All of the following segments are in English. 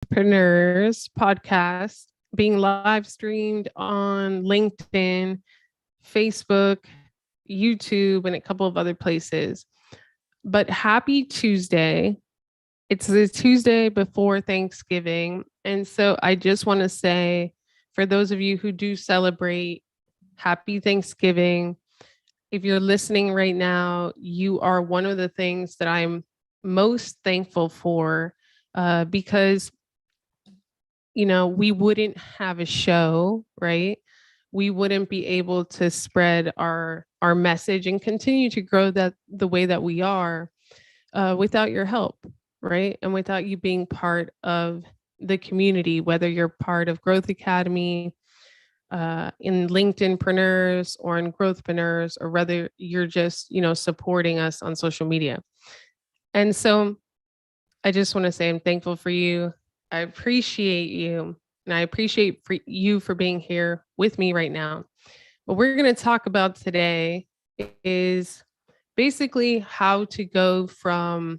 Growthpreneurs podcast being live streamed on LinkedIn, Facebook, YouTube, and a couple of other places. But happy Tuesday. It's the Tuesday before Thanksgiving. And so I just want to say, for those of you who do celebrate, happy Thanksgiving. If you're listening right now, you are one of the things that I'm most thankful for because we wouldn't have a show, right? We wouldn't be able to spread our message and continue to grow that the way that we are without your help, right? And without you being part of the community, whether you're part of Growth Academy, in LinkedInpreneurs or in Growthpreneurs, or whether you're just, supporting us on social media. And so I just want to say I'm thankful for you. I appreciate you. And I appreciate you for being here with me right now. What we're going to talk about today is basically how to go from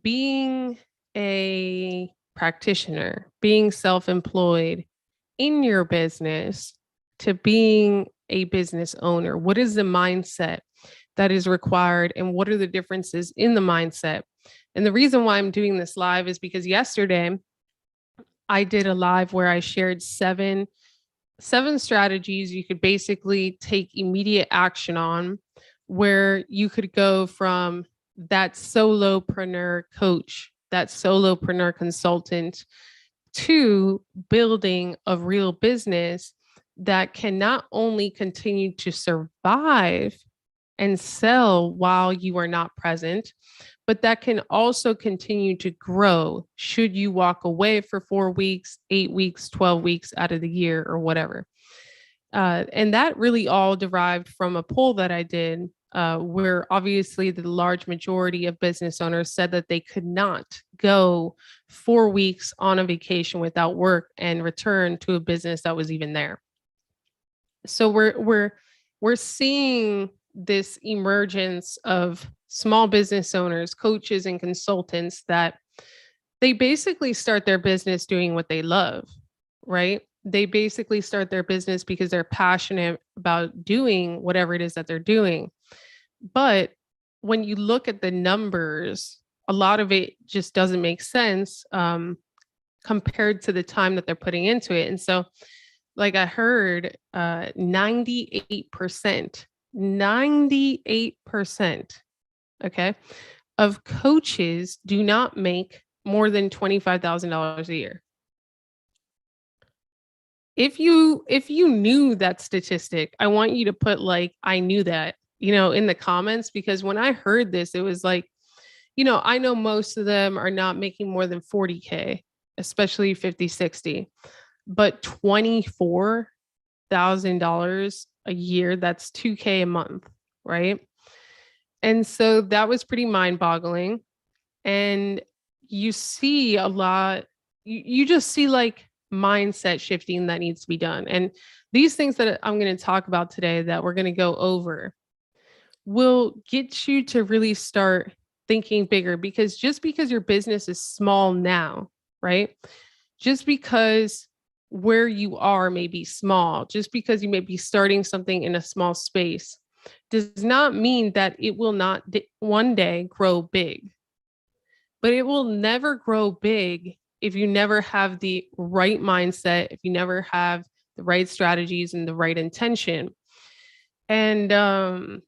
being a practitioner, being self employed in your business, to being a business owner. What is the mindset that is required, and what are the differences in the mindset? And the reason why I'm doing this live is because yesterday I did a live where I shared seven strategies you could basically take immediate action on, where you could go from that solopreneur coach, that solopreneur consultant, to building a real business that can not only continue to survive and sell while you are not present, but that can also continue to grow should you walk away for 4 weeks, 8 weeks, 12 weeks out of the year, or whatever. And that really all derived from a poll that I did, where obviously the large majority of business owners said that they could not go 4 weeks on a vacation without work and return to a business that was even there. So we're seeing this emergence of small business owners, coaches, and consultants that they basically start their business doing what they love, right? They basically start their business because they're passionate about doing whatever it is that they're doing. But when you look at the numbers, a lot of it just doesn't make sense compared to the time that they're putting into it. And so, like I heard, 98%, 98%, okay, of coaches do not make more than $25,000 a year. If you knew that statistic, I want you to put like I knew that, in the comments, because when I heard this, it was like, I know most of them are not making more than 40K, especially 50, 60, but $24,000 a year, that's 2K a month, right? And so that was pretty mind boggling. And you see a lot, you just see like mindset shifting that needs to be done. And these things that I'm going to talk about today, that we're going to go over, will get you to really start thinking bigger. Because just because your business is small now, right? Just because where you are may be small, just because you may be starting something in a small space, does not mean that it will not one day grow big. But it will never grow big if you never have the right mindset, if you never have the right strategies and the right intention. And,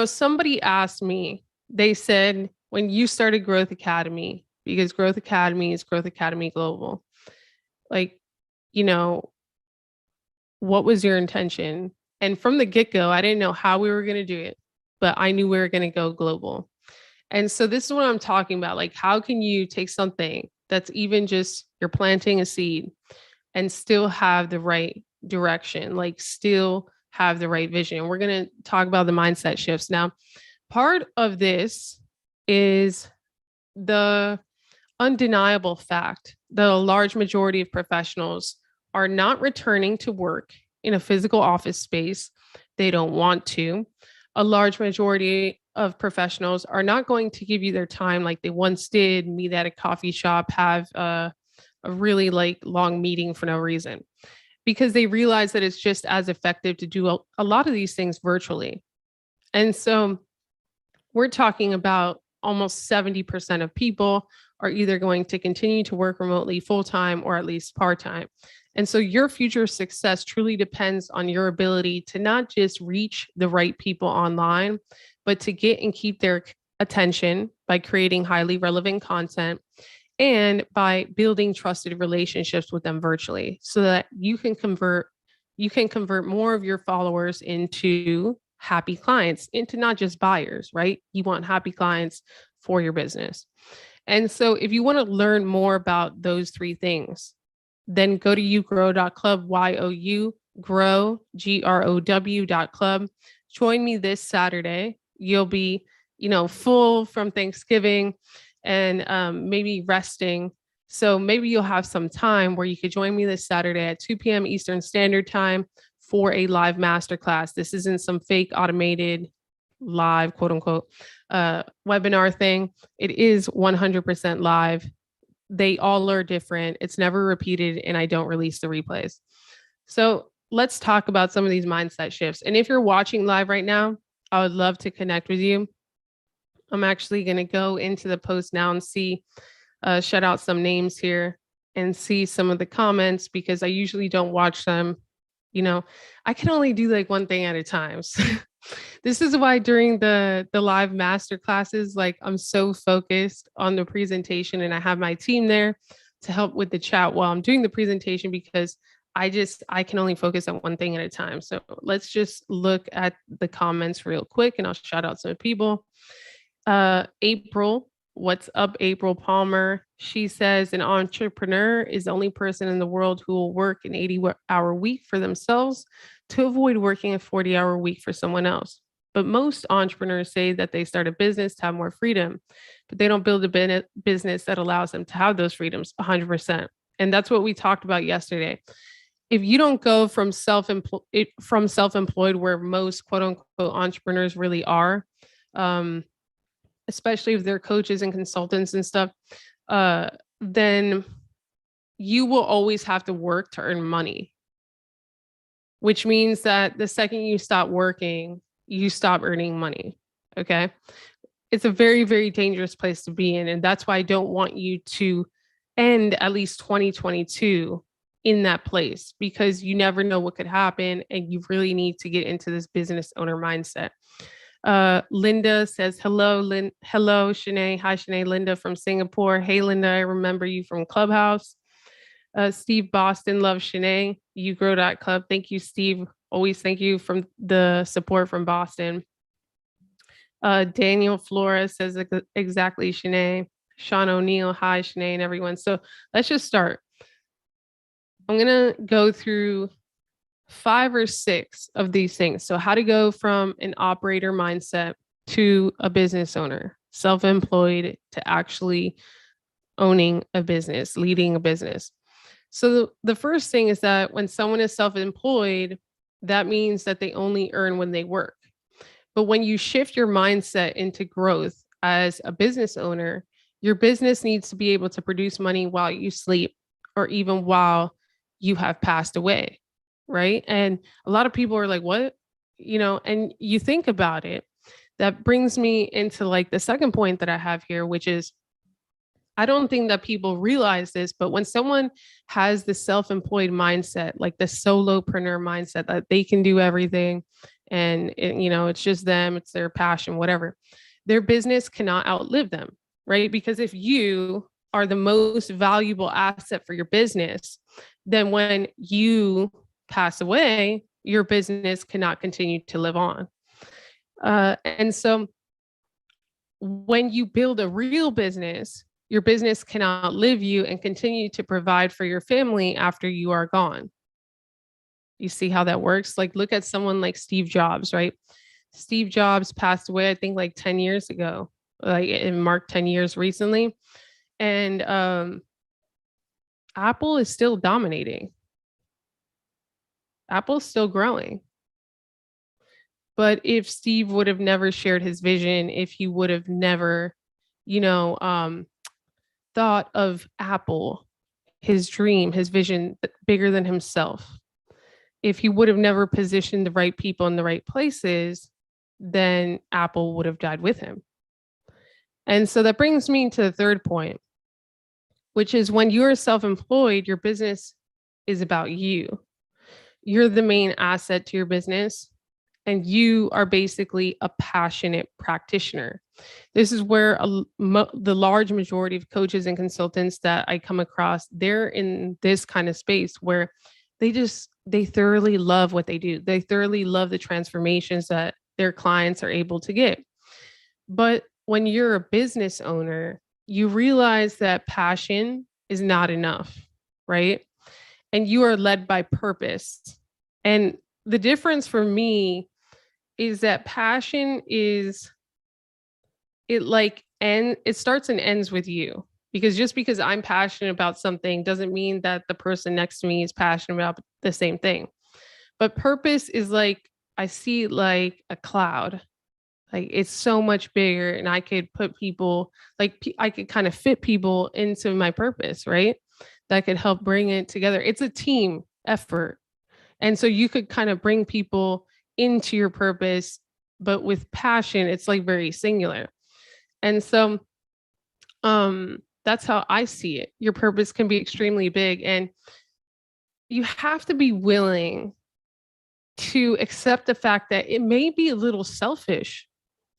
somebody asked me, they said, when you started Growth Academy, because Growth Academy is Growth Academy Global, like, what was your intention? And from the get-go, I didn't know how we were going to do it, but I knew we were going to go global. And so this is what I'm talking about. Like, how can you take something that's even just you're planting a seed and still have the right direction, like still have the right vision? We're going to talk about the mindset shifts. Now, part of this is the undeniable fact that a large majority of professionals are not returning to work in a physical office space. They don't want to. A large majority of professionals are not going to give you their time like they once did, meet at a coffee shop, have a really like long meeting for no reason, because they realize that it's just as effective to do a lot of these things virtually. And so we're talking about almost 70% of people are either going to continue to work remotely full time or at least part time. And so your future success truly depends on your ability to not just reach the right people online, but to get and keep their attention by creating highly relevant content and by building trusted relationships with them virtually so that you can convert more of your followers into happy clients, into not just buyers, right? You want happy clients for your business. And so if you want to learn more about those three things, then go to yougrow.club, YOU grow, GROW.club. Join me this Saturday. You'll be, full from Thanksgiving and maybe resting. So maybe you'll have some time where you could join me this Saturday at 2 p.m. Eastern Standard Time for a live masterclass. This isn't some fake automated live, quote unquote, webinar thing. It is 100% live. They all are different. It's never repeated, and I don't release the replays. So let's talk about some of these mindset shifts. And if you're watching live right now, I would love to connect with you. I'm actually going to go into the post now and see, shout out some names here and see some of the comments because I usually don't watch them. I can only do like one thing at a time. So this is why during the live master classes, like I'm so focused on the presentation and I have my team there to help with the chat while I'm doing the presentation because I can only focus on one thing at a time. So let's just look at the comments real quick and I'll shout out some people. April, what's up, April Palmer? She says an entrepreneur is the only person in the world who will work an 80-hour week for themselves to avoid working a 40-hour week for someone else. But most entrepreneurs say that they start a business to have more freedom, but they don't build a business that allows them to have those freedoms 100%. And that's what we talked about yesterday. If you don't go from self-employed, where most quote unquote entrepreneurs really are, especially if they're coaches and consultants and stuff, then you will always have to work to earn money, which means that the second you stop working, you stop earning money. Okay. It's a very, very dangerous place to be in. And that's why I don't want you to end at least 2022 in that place because you never know what could happen. And you really need to get into this business owner mindset. Linda says, hello, hello, Shanae. Hi, Shanae. Linda from Singapore. Hey, Linda, I remember you from Clubhouse. Steve Boston loves Shanae. YouGrow.club. Thank you, Steve. Always thank you from the support from Boston. Daniel Flores says exactly, Shanae. Sean O'Neill. Hi, Shanae and everyone. So let's just start. I'm going to go through 5 or 6 of these things. So how to go from an operator mindset to a business owner, self-employed to actually owning a business, leading a business. So the first thing is that when someone is self-employed, that means that they only earn when they work. But when you shift your mindset into growth as a business owner, your business needs to be able to produce money while you sleep or even while you have passed away. Right. And a lot of people are like, what? And you think about it. That brings me into like the second point that I have here, which is I don't think that people realize this, but when someone has the self-employed mindset, like the solopreneur mindset that they can do everything and it's just them, it's their passion, whatever, their business cannot outlive them, right? Because if you are the most valuable asset for your business, then when you pass away, your business cannot continue to live on. And so when you build a real business, your business can outlive you and continue to provide for your family after you are gone. You see how that works? Like, look at someone like Steve Jobs, right? Steve Jobs passed away, I think, like 10 years ago. Like, it marked 10 years recently. And Apple is still dominating. Apple's still growing. But if Steve would have never shared his vision, if he would have never, you know, thought of Apple, his dream, his vision bigger than himself, if he would have never positioned the right people in the right places, then Apple would have died with him. And so that brings me to the third point, which is when you're self employed, your business is about you. You're the main asset to your business, and you are basically a passionate practitioner. This is where the large majority of coaches and consultants that I come across, they're in this kind of space where they thoroughly love what they do. They thoroughly love the transformations that their clients are able to get. But when you're a business owner, you realize that passion is not enough, right? And you are led by purpose. And the difference for me is that passion is it starts and ends with you. Because just because I'm passionate about something doesn't mean that the person next to me is passionate about the same thing. But purpose is like, I see it like a cloud. Like it's so much bigger, and I could put people, I could kind of fit people into my purpose, right? That could help bring it together. It's a team effort. And so you could kind of bring people into your purpose, but with passion, it's like very singular. And so that's how I see it. Your purpose can be extremely big, and you have to be willing to accept the fact that it may be a little selfish.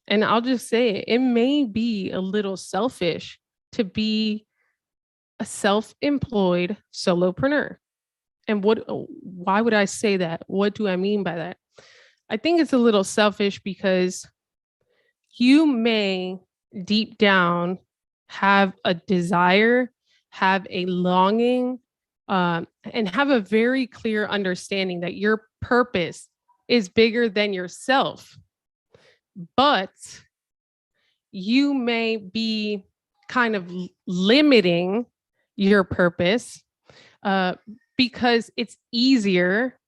And I'll just say it may be a little selfish to be a self-employed solopreneur. And why would I say that? What do I mean by that? I think it's a little selfish because you may deep down have a desire, have a longing, and have a very clear understanding that your purpose is bigger than yourself. But you may be kind of limiting your purpose because it's easier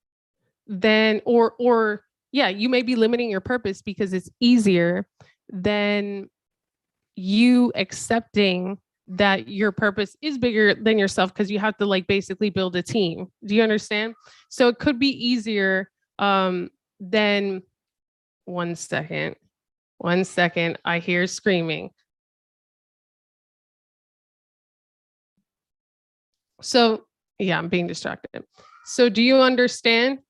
than, you may be limiting your purpose because it's easier than you accepting that your purpose is bigger than yourself, because you have to like basically build a team. Do you understand? So it could be easier than, one second. I hear screaming. So yeah, I'm being distracted. So do you understand?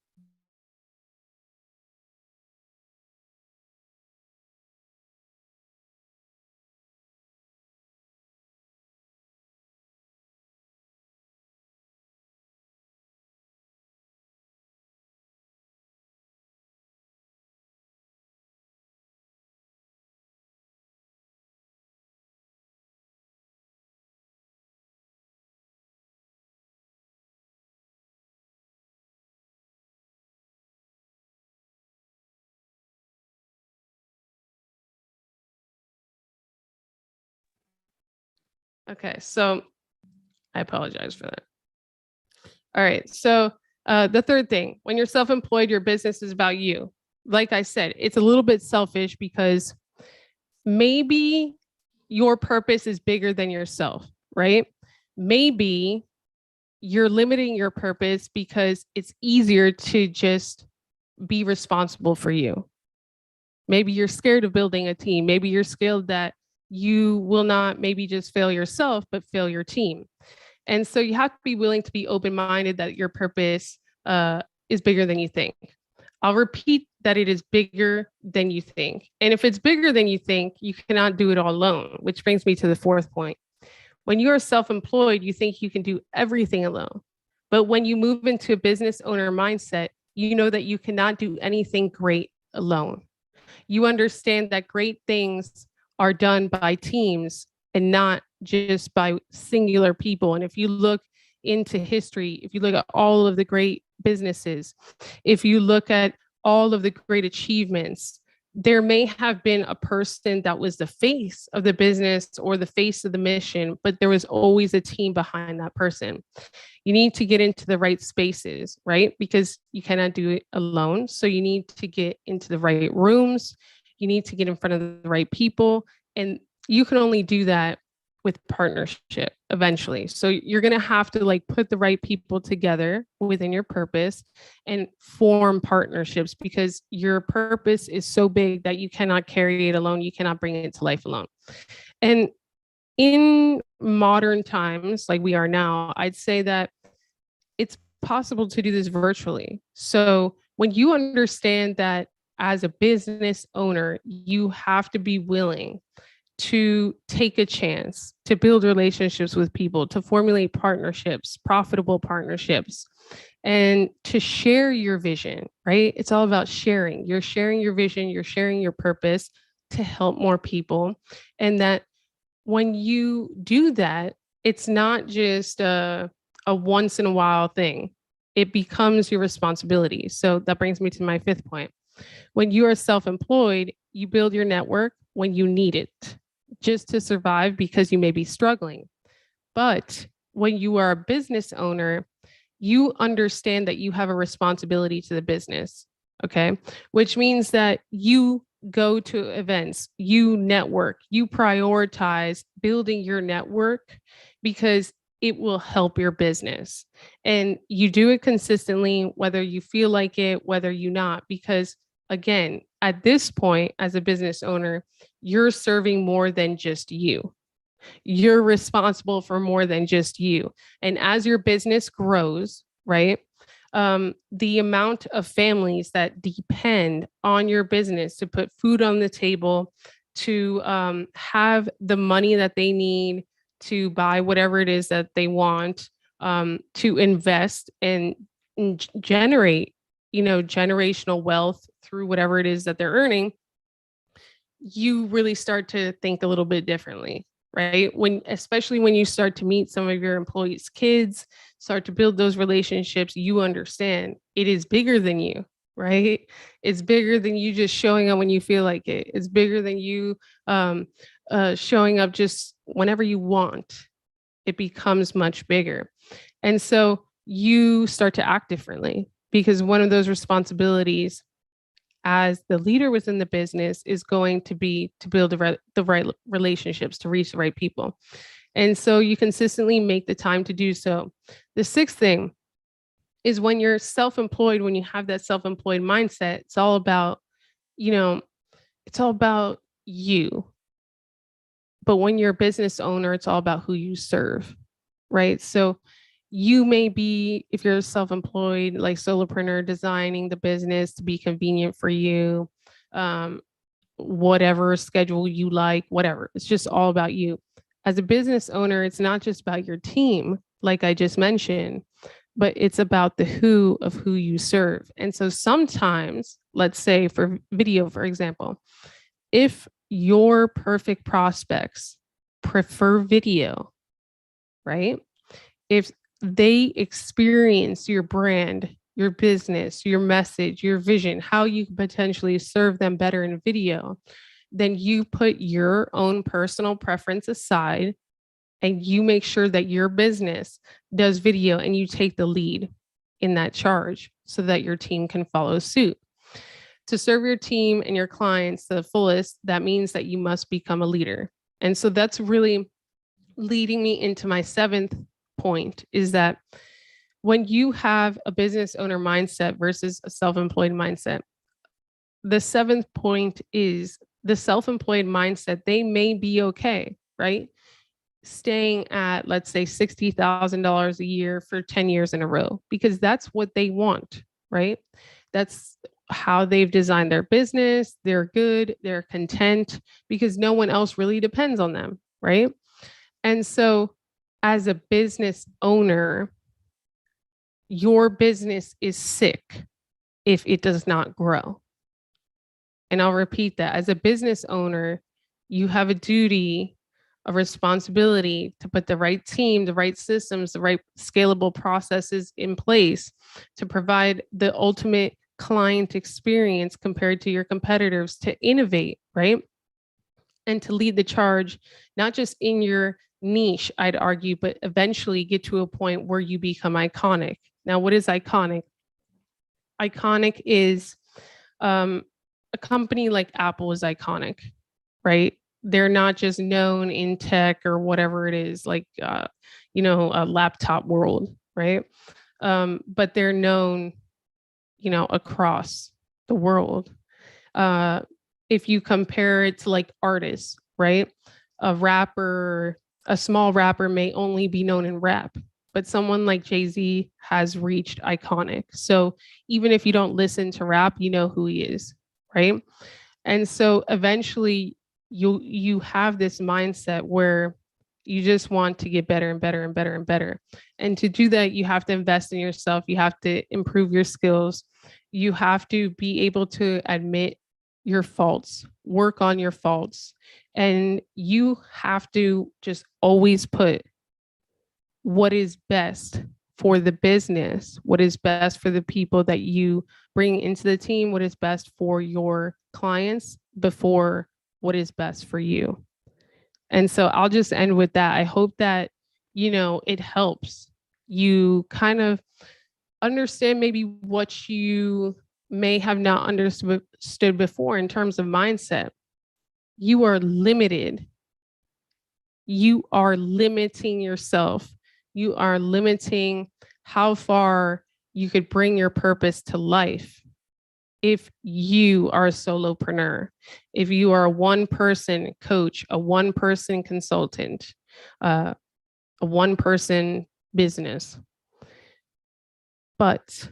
Okay, so I apologize for that. All right, so the third thing, when you're self-employed, your business is about you. Like I said, it's a little bit selfish because maybe your purpose is bigger than yourself, right? Maybe you're limiting your purpose because it's easier to just be responsible for you. Maybe you're scared of building a team. Maybe you're scared that you will not maybe just fail yourself, but fail your team. And so you have to be willing to be open-minded that your purpose is bigger than you think. I'll repeat that it is bigger than you think. And if it's bigger than you think, you cannot do it all alone, which brings me to the fourth point. When you are self-employed, you think you can do everything alone. But when you move into a business owner mindset, you know that you cannot do anything great alone. You understand that great things are done by teams and not just by singular people. And if you look into history, if you look at all of the great businesses, if you look at all of the great achievements, there may have been a person that was the face of the business or the face of the mission, but there was always a team behind that person. You need to get into the right spaces, right? Because you cannot do it alone. So you need to get into the right rooms. You need to get in front of the right people. And you can only do that with partnership eventually. So you're going to have to like put the right people together within your purpose and form partnerships, because your purpose is so big that you cannot carry it alone. You cannot bring it to life alone. And in modern times, like we are now, I'd say that it's possible to do this virtually. So when you understand that as a business owner, you have to be willing to take a chance, to build relationships with people, to formulate partnerships, profitable partnerships, and to share your vision, right? It's all about sharing. You're sharing your vision, you're sharing your purpose to help more people. And that when you do that, it's not just a once in a while thing. It becomes your responsibility. So that brings me to my fifth point. When you are self-employed, you build your network when you need it, just to survive because you may be struggling. But when you are a business owner, you understand that you have a responsibility to the business, okay? Which means that you go to events, you network, you prioritize building your network because it will help your business. And you do it consistently, whether you feel like it, whether you not, because again, at this point, as a business owner, you're serving more than just you. You're responsible for more than just you. And as your business grows, right, the amount of families that depend on your business to put food on the table, to have the money that they need to buy whatever it is that they want, to invest and generate, generational wealth through whatever it is that they're earning, you really start to think a little bit differently, right? Especially when you start to meet some of your employees' kids, start to build those relationships, you understand it is bigger than you, right? It's bigger than you just showing up when you feel like it. It's bigger than you showing up just whenever you want. It becomes much bigger. And so you start to act differently, because one of those responsibilities as the leader within the business is going to be to build the right relationships, to reach the right people. And so you consistently make the time to do so. The sixth thing is when you're self-employed, when you have that self-employed mindset, it's all about, it's all about you. But when you're a business owner, it's all about who you serve, right? So you may be, if you're self-employed, like solopreneur, designing the business to be convenient for you, whatever schedule you like, whatever. It's just all about you. As a business owner, it's not just about your team, like I just mentioned, but it's about the who of who you serve. And so sometimes, let's say for video, for example, if your perfect prospects prefer video, right? If they experience your brand, your business, your message, your vision, how you can potentially serve them better in video, then you put your own personal preference aside and you make sure that your business does video and you take the lead in that charge so that your team can follow suit. To serve your team and your clients to the fullest, that means that you must become a leader. And so that's really leading me into my seventh point, is that when you have a business owner mindset versus a self-employed mindset, the seventh point is the self-employed mindset, they may be okay, right? Staying at, let's say, $60,000 a year for 10 years in a row, because that's what they want, right? That's how they've designed their business. They're good, they're content because no one else really depends on them, right? And so as a business owner, your business is sick if it does not grow. And I'll repeat that. As a business owner, you have a duty, a responsibility to put the right team, the right systems, the right scalable processes in place to provide the ultimate client experience compared to your competitors, to innovate, right? And to lead the charge, not just in your niche, I'd argue, but eventually get to a point where you become iconic. Now, what is iconic? Iconic is a company like Apple is iconic, right? They're not just known in tech or whatever it is, like, a laptop world, right? But they're known, across the world. If you compare it to like artists, right? A small rapper may only be known in rap, but someone like Jay-Z has reached iconic. So even if you don't listen to rap, you know who he is, right? And so eventually you have this mindset where you just want to get better and better and better and better. And to do that, you have to invest in yourself. You have to improve your skills. You have to be able to admit your faults, work on your faults. And you have to just always put what is best for the business, what is best for the people that you bring into the team, what is best for your clients before what is best for you. And so I'll just end with that. I hope that, it helps you kind of understand maybe what you may have not understood before in terms of mindset. You are limited. You are limiting yourself. You are limiting how far you could bring your purpose to life if you are a solopreneur, if you are a one-person coach, a one-person consultant, a one-person business. But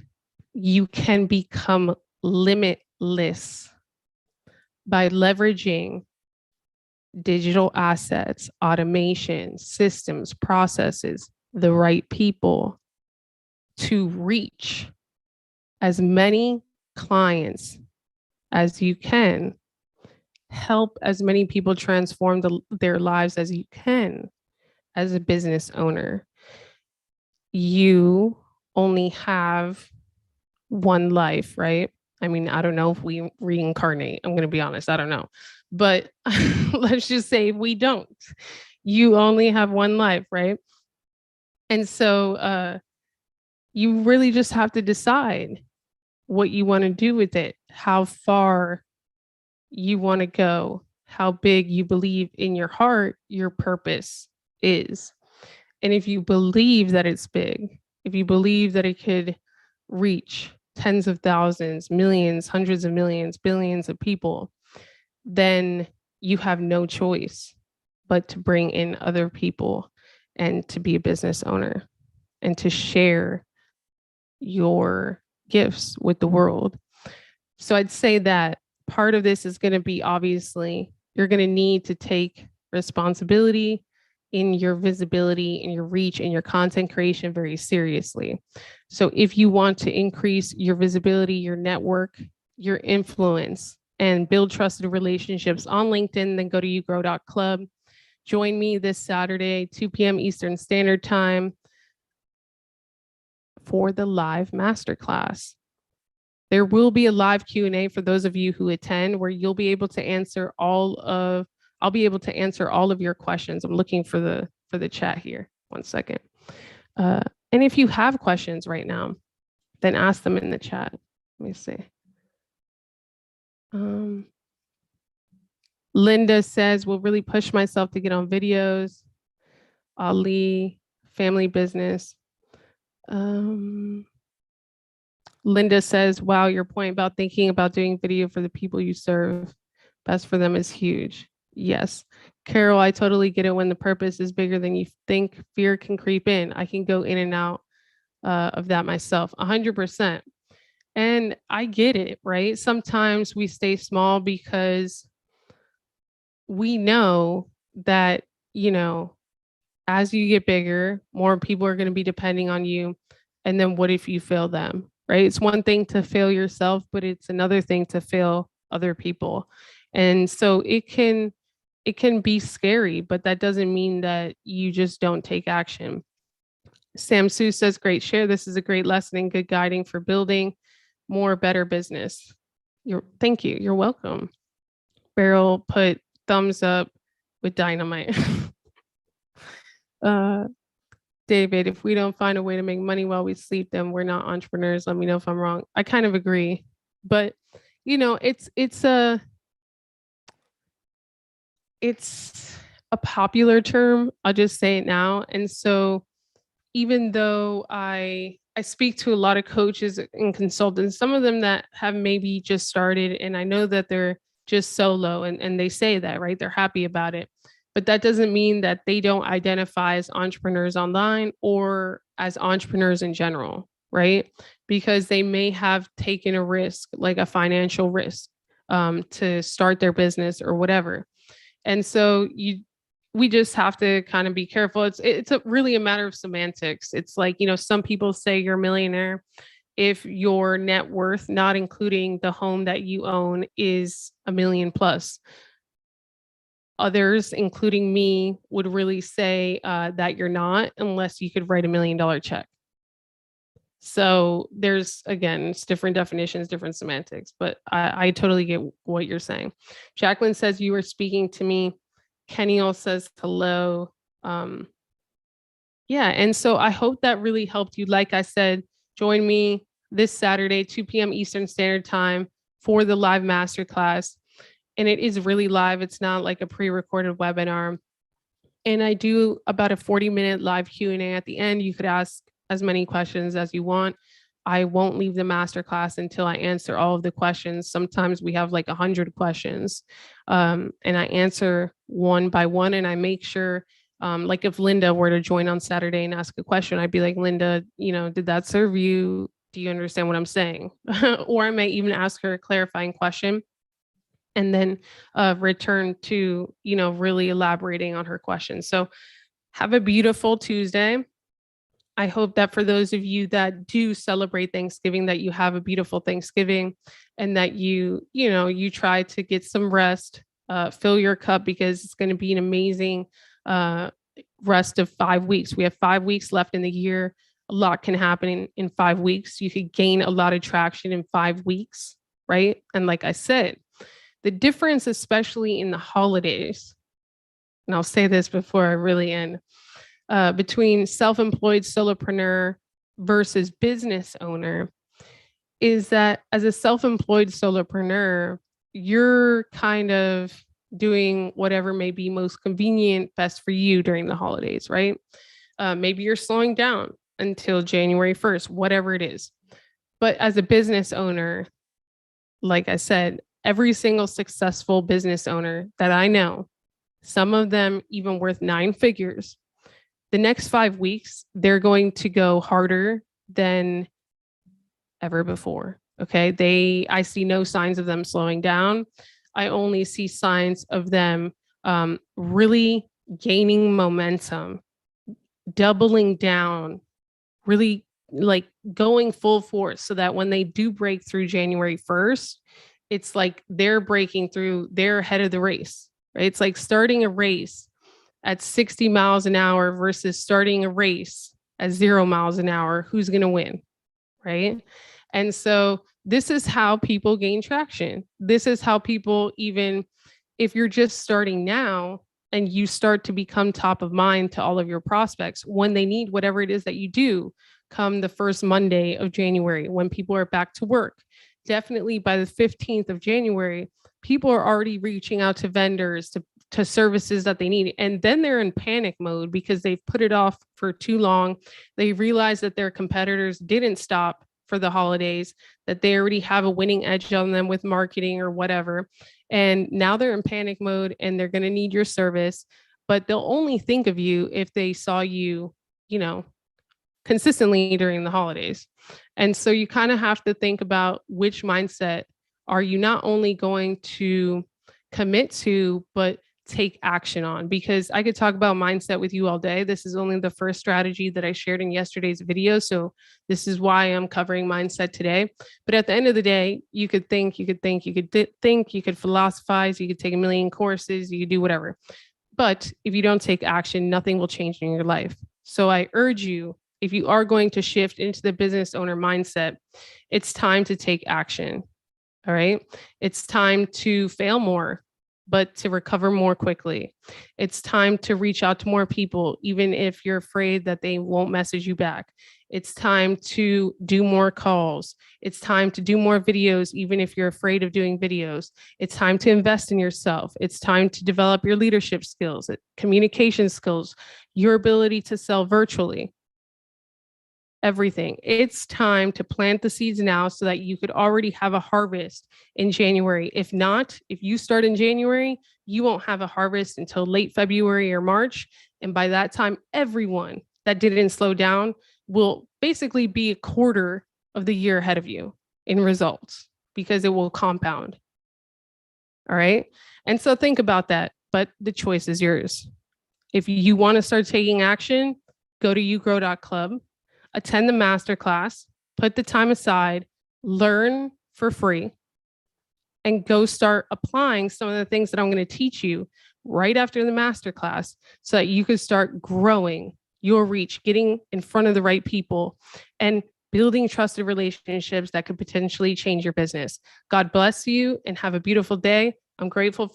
you can become limitless by leveraging digital assets, automation, systems, processes, the right people to reach as many clients as you can, help as many people transform their lives as you can as a business owner. You only have one life, right? I mean, I don't know if we reincarnate. I'm going to be honest. I don't know. But let's just say we don't. You only have one life, right? And so you really just have to decide what you want to do with it, how far you want to go, how big you believe in your heart your purpose is. And if you believe that it's big, if you believe that it could reach tens of thousands, millions, hundreds of millions, billions of people, then you have no choice but to bring in other people and to be a business owner and to share your gifts with the world. So I'd say that part of this is going to be, obviously, you're going to need to take responsibility in your visibility, in your reach, in your content creation very seriously. So if you want to increase your visibility, your network, your influence, and build trusted relationships on LinkedIn, then go to yougrow.club. Join me this Saturday, 2 p.m. Eastern Standard Time for the live masterclass. There will be a live Q&A for those of you who attend, where you'll be able to answer I'll be able to answer all of your questions. I'm looking for the chat here. 1 second. And if you have questions right now, then ask them in the chat. Let me see. Linda says, will really push myself to get on videos. Ali, family business. Linda says, wow, your point about thinking about doing video for the people you serve, best for them, is huge. Yes. Carol, I totally get it. When the purpose is bigger than you think, fear can creep in. I can go in and out of that myself, 100%. And I get it, right? Sometimes we stay small because we know that, as you get bigger, more people are going to be depending on you. And then what if you fail them, right? It's one thing to fail yourself, but it's another thing to fail other people. And so it can be scary, but that doesn't mean that you just don't take action. Sam Sue says, great share. This is a great lesson and good guiding for building more better business. Thank you. You're welcome. Beryl put thumbs up with dynamite. David, if we don't find a way to make money while we sleep, then we're not entrepreneurs. Let me know if I'm wrong. I kind of agree, but it's a popular term. I'll just say it now. And so even though I speak to a lot of coaches and consultants, some of them that have maybe just started, and I know that they're just solo and they say that, right? They're happy about it. But that doesn't mean that they don't identify as entrepreneurs online or as entrepreneurs in general, right? Because they may have taken a risk, like a financial risk, to start their business or whatever. And so we just have to kind of be careful. It's really a matter of semantics. It's like, some people say you're a millionaire if your net worth, not including the home that you own, is $1 million plus. Others, including me, would really say that you're not, unless you could write $1 million check. So there's, again, it's different definitions, different semantics, but I totally get what you're saying. Jacqueline says you were speaking to me. Kenny says hello. Yeah, and so I hope that really helped you. Like I said, join me this Saturday, 2 p.m. Eastern Standard Time for the live masterclass. And it is really live. It's not like a pre-recorded webinar. And I do about a 40-minute live Q&A at the end. You could ask as many questions as you want. I won't leave the masterclass until I answer all of the questions. Sometimes we have like 100 questions, and I answer one by one, and I make sure, like if Linda were to join on Saturday and ask a question, I'd be like, Linda, did that serve you? Do you understand what I'm saying? Or I may even ask her a clarifying question and then return to, really elaborating on her question. So have a beautiful Tuesday. I hope that for those of you that do celebrate Thanksgiving, that you have a beautiful Thanksgiving and that you try to get some rest, fill your cup, because it's going to be an amazing rest of 5 weeks. We have 5 weeks left in the year. A lot can happen in 5 weeks. You could gain a lot of traction in 5 weeks, right? And like I said, the difference, especially in the holidays, and I'll say this before I really end, between self-employed solopreneur versus business owner is that as a self-employed solopreneur, you're kind of doing whatever may be most convenient, best for you during the holidays, right? Maybe you're slowing down until January 1st, whatever it is. But as a business owner, like I said, every single successful business owner that I know, some of them even worth 9 figures, the next 5 weeks, they're going to go harder than ever before. Okay. I see no signs of them slowing down. I only see signs of them really gaining momentum, doubling down, really like going full force, so that when they do break through January 1st, it's like they're breaking through, they're ahead of the race, right? It's like starting a race at 60 miles an hour versus starting a race at 0 miles an hour. Who's going to win, right? And so this is how people gain traction. This is how people, even if you're just starting now and you start to become top of mind to all of your prospects when they need whatever it is that you do, come the first Monday of January, when people are back to work, definitely by the 15th of January, people are already reaching out to vendors, to services that they need. And then they're in panic mode because they've put it off for too long. They realize that their competitors didn't stop for the holidays, that they already have a winning edge on them with marketing or whatever. And now they're in panic mode and they're going to need your service, but they'll only think of you if they saw you, consistently during the holidays. And so you kind of have to think about which mindset are you not only going to commit to, but take action on, because I could talk about mindset with you all day. This is only the first strategy that I shared in yesterday's video. So this is why I'm covering mindset today. But at the end of the day, you could think, you could philosophize, you could take 1 million courses, you could do whatever. But if you don't take action, nothing will change in your life. So I urge you if you are going to shift into the business owner mindset, it's time to take action. All right. It's time to fail more, but to recover more quickly. It's time to reach out to more people, even if you're afraid that they won't message you back. It's time to do more calls. It's time to do more videos, even if you're afraid of doing videos. It's time to invest in yourself. It's time to develop your leadership skills, communication skills, your ability to sell virtually. Everything. It's time to plant the seeds now so that you could already have a harvest in January. If not, if you start in January, you won't have a harvest until late February or March. And by that time, everyone that didn't slow down will basically be a quarter of the year ahead of you in results because it will compound. All right. And so think about that, but the choice is yours. If you want to start taking action, go to yougrow.club, attend the masterclass, put the time aside, learn for free, and go start applying some of the things that I'm going to teach you right after the masterclass so that you can start growing your reach, getting in front of the right people, and building trusted relationships that could potentially change your business. God bless you and have a beautiful day. I'm grateful for you.